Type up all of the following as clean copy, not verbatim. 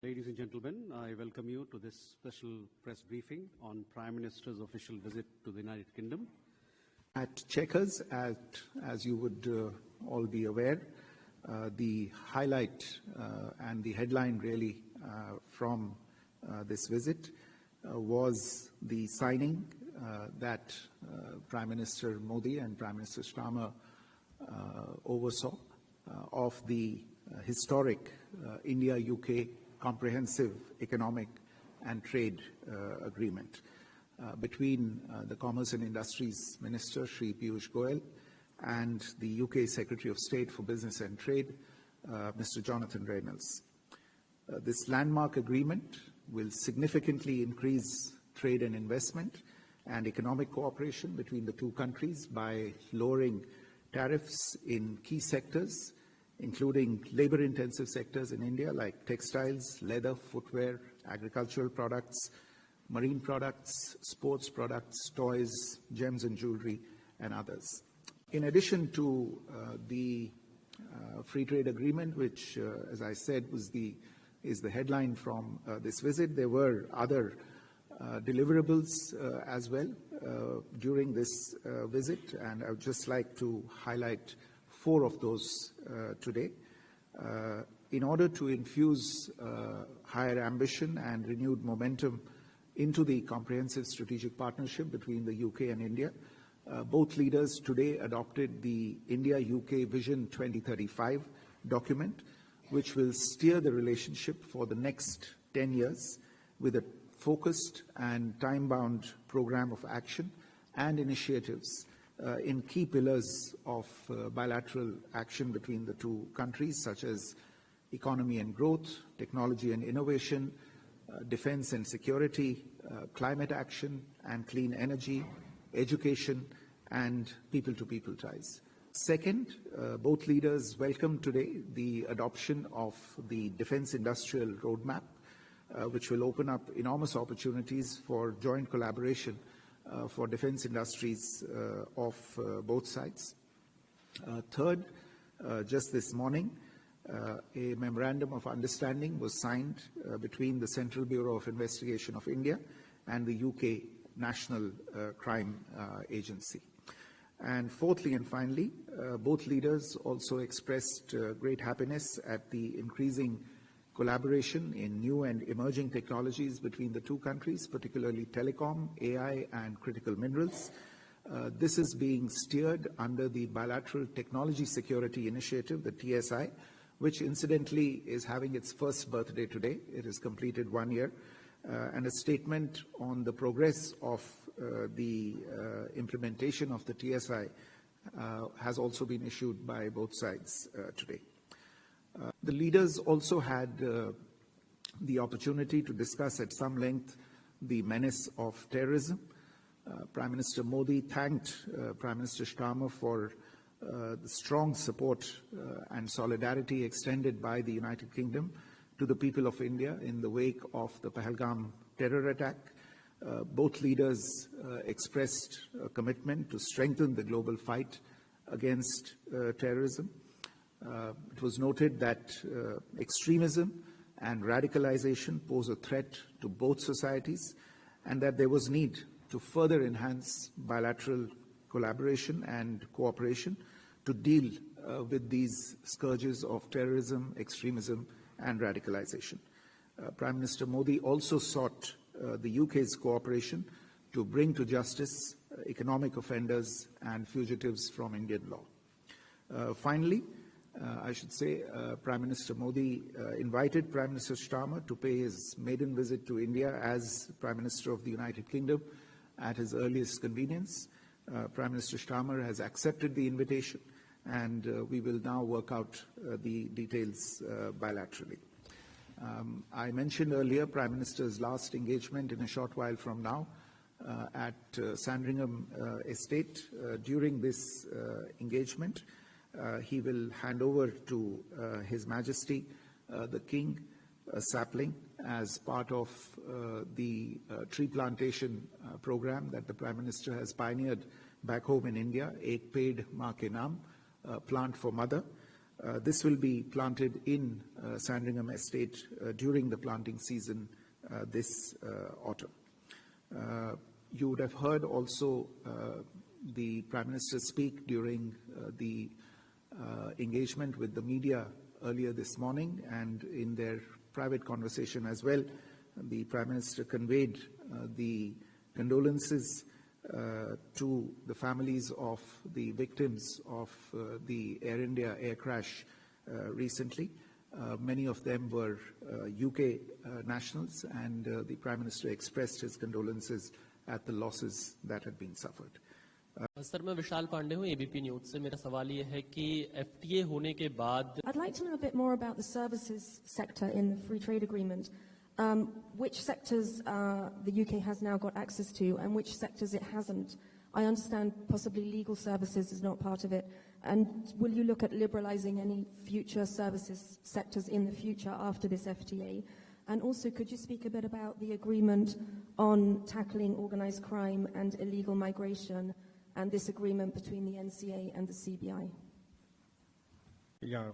Ladies and gentlemen, I welcome you to this special press briefing on Prime Minister's official visit to the United Kingdom. At Chequers, as you would all be aware, the highlight and the headline really from this visit was the signing that Prime Minister Modi and Prime Minister Sharma oversaw of the historic India-UK Comprehensive Economic and Trade Agreement between the Commerce and Industries Minister, Shri Piyush Goyal, and the UK Secretary of State for Business and Trade, Mr. Jonathan Reynolds. This landmark agreement will significantly increase trade and investment and economic cooperation between the two countries by lowering tariffs in key sectors, including labor-intensive sectors in India like textiles, leather, footwear, agricultural products, marine products, sports products, toys, gems and jewelry, and others. In addition to the free trade agreement, which, as I said, is the headline from this visit, there were other deliverables as well during this visit, and I would just like to highlight 4 of those today. In order to infuse higher ambition and renewed momentum into the comprehensive strategic partnership between the UK and India, both leaders today adopted the India-UK Vision 2035 document, which will steer the relationship for the next 10 years with a focused and time-bound program of action and initiatives in key pillars of bilateral action between the two countries, such as economy and growth, technology and innovation, defense and security, climate action and clean energy, education, and people-to-people ties. Second, both leaders welcomed today the adoption of the Defense Industrial Roadmap, which will open up enormous opportunities for joint collaboration for defense industries of both sides. Third, just this morning, a memorandum of understanding was signed between the Central Bureau of Investigation of India and the UK National Crime Agency. And fourthly and finally, both leaders also expressed great happiness at the increasing collaboration in new and emerging technologies between the two countries, particularly telecom, AI, and critical minerals. This is being steered under the Bilateral Technology Security Initiative, the TSI, which incidentally is having its first birthday today. It has completed 1 year. And a statement on the progress of the implementation of the TSI has also been issued by both sides today. The leaders also had the opportunity to discuss at some length the menace of terrorism. Prime Minister Modi thanked Prime Minister Sharma for the strong support and solidarity extended by the United Kingdom to the people of India in the wake of the Pahalgam terror attack. Both leaders expressed a commitment to strengthen the global fight against terrorism. It was noted that extremism and radicalization pose a threat to both societies, and that there was need to further enhance bilateral collaboration and cooperation to deal with these scourges of terrorism, extremism, and radicalization. Prime Minister Modi also sought the UK's cooperation to bring to justice economic offenders and fugitives from Indian law. Finally, I should say, Prime Minister Modi invited Prime Minister Sharma to pay his maiden visit to India as Prime Minister of the United Kingdom at his earliest convenience. Prime Minister Sharma has accepted the invitation, and we will now work out the details bilaterally. I mentioned earlier Prime Minister's last engagement in a short while from now at Sandringham Estate. During this engagement, he will hand over to His Majesty the King a sapling as part of the tree plantation program that the Prime Minister has pioneered back home in India, Ek Ped Maa Ke Naam, Plant for Mother. This will be planted in Sandringham Estate during the planting season this autumn. You would have heard also the Prime Minister speak during the engagement with the media earlier this morning, and in their private conversation as well, the Prime Minister conveyed the condolences to the families of the victims of the Air India air crash recently. Many of them were UK nationals, and the Prime Minister expressed his condolences at the losses that had been suffered. Sir मैं विशाल पांडे हूँ ABP news से। मेरा सवाल ये है कि FTA होने के बाद I'd like to know a bit more about the services sector in the free trade agreement. Which sectors the UK has now got access to and which sectors it hasn't? I understand possibly legal services is not part of it. And will you look at liberalising any future services sectors in the future after this FTA? And also, could you speak a bit about the agreement on tackling organised crime and illegal migration and this agreement between the NCA and the CBI? Yeah,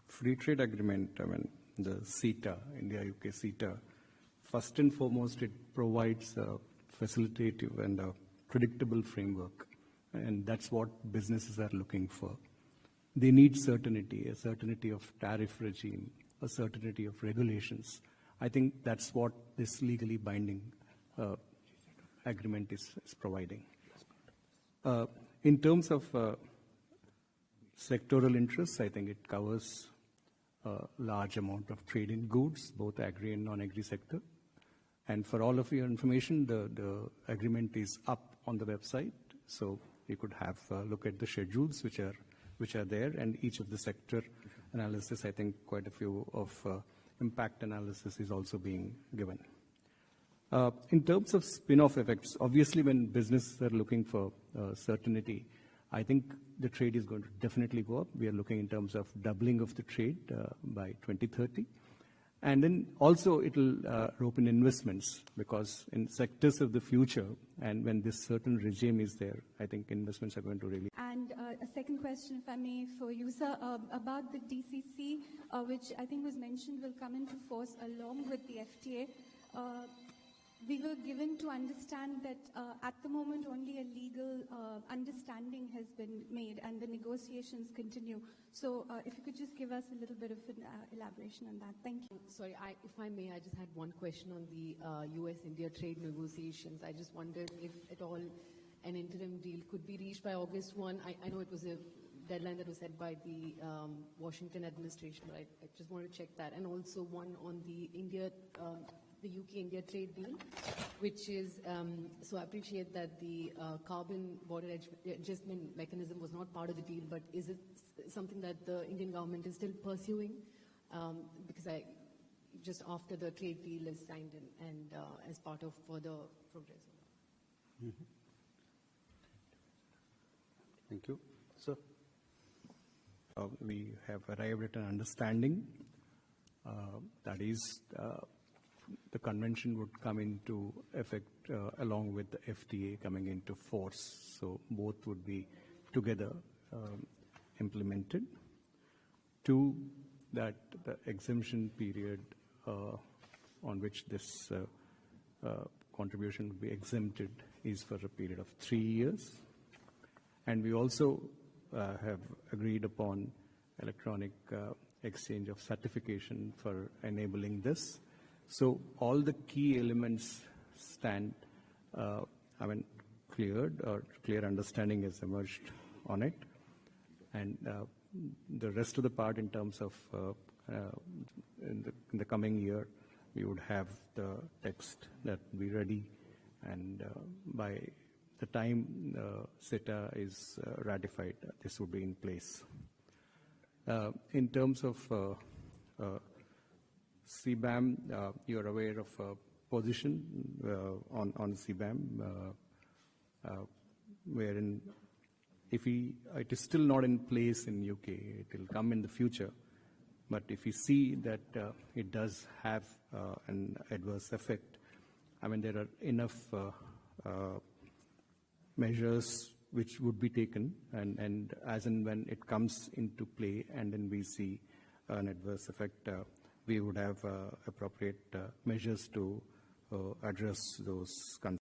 free trade agreement, I mean, the CETA, India-UK CETA, first and foremost, it provides a facilitative and a predictable framework, and that's what businesses are looking for. They need certainty, a certainty of tariff regime, a certainty of regulations. I think that's what this legally binding agreement is providing. In terms of sectoral interests, I think it covers a large amount of trade in goods, both agri and non-agri sector. And for all of your information, the agreement is up on the website, so you could have a look at the schedules which are there, and each of the sector analysis. I think quite a few of impact analysis is also being given. In terms of spin-off effects, obviously when businesses are looking for certainty, I think the trade is going to definitely go up. We are looking in terms of doubling of the trade by 2030. And then also it will rope in investments, because in sectors of the future, and when this certain regime is there, I think investments are going to really. And a second question, if I may, for you, sir, about the DCC, which I think was mentioned will come into force along with the FTA. We were given to understand that at the moment only a legal understanding has been made and the negotiations continue. So if you could just give us a little bit of an elaboration on that. Thank you. Sorry, if I may, I just had one question on the US-India trade negotiations. I just wondered if at all an interim deal could be reached by August 1. I know it was a deadline that was set by the Washington administration, but I just wanted to check that. And also one on the the UK-India trade deal, which is, so I appreciate that the carbon border adjustment mechanism was not part of the deal, but is it something that the Indian government is still pursuing? Because just after the trade deal is signed and as part of further progress. Mm-hmm. Thank you. Sir? We have arrived at an understanding that is the convention would come into effect along with the FTA coming into force. So both would be together implemented. Two, that the exemption period on which this contribution would be exempted is for a period of 3 years. And we also have agreed upon electronic exchange of certification for enabling this. So all the key elements stand, cleared, or clear understanding has emerged on it. And the rest of the part in terms of in the coming year, we would have the text that will be ready, and by the time CETA is ratified, this would be in place. In terms of CBAM, you're aware of a position on CBAM, wherein it is still not in place in UK, it will come in the future. But if you see that it does have an adverse effect, there are enough measures which would be taken, and as and when it comes into play, and then we see an adverse effect, we would have appropriate measures to address those concerns.